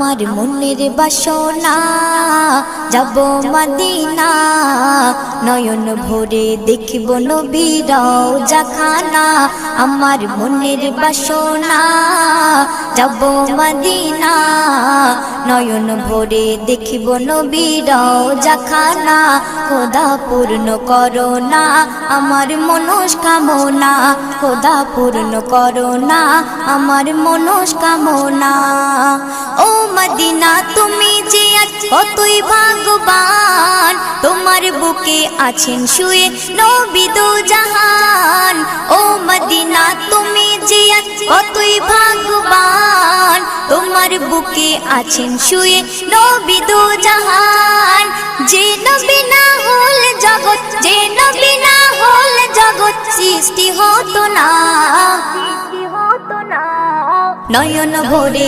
আমার মনের বাসনা যাব মদিনা নয়ন ভরে দেখিব নবীর রওজাখানা আমার মনের বাসনা যাব মদিনা নয়ন ভরে দেখিব নবীর রওজাখানা খোদা পূর্ণ করো না আমার মনস্কামনা খোদা পূর্ণ করো না আমার মনস্কামনা ও মদিনা তুমি যে কতই ভাগ্যবান তোমার বুকে আছেন শুয়ে নবী দো জাহান ও মদিনা তুমি যে কতই ভাগ্যবান তোমার বুকে আছেন শুয়ে নবী দো জাহান যে নবী না হল জগৎ যে নবী না হল জগৎ সৃষ্টি হতো না নয়ন ভরে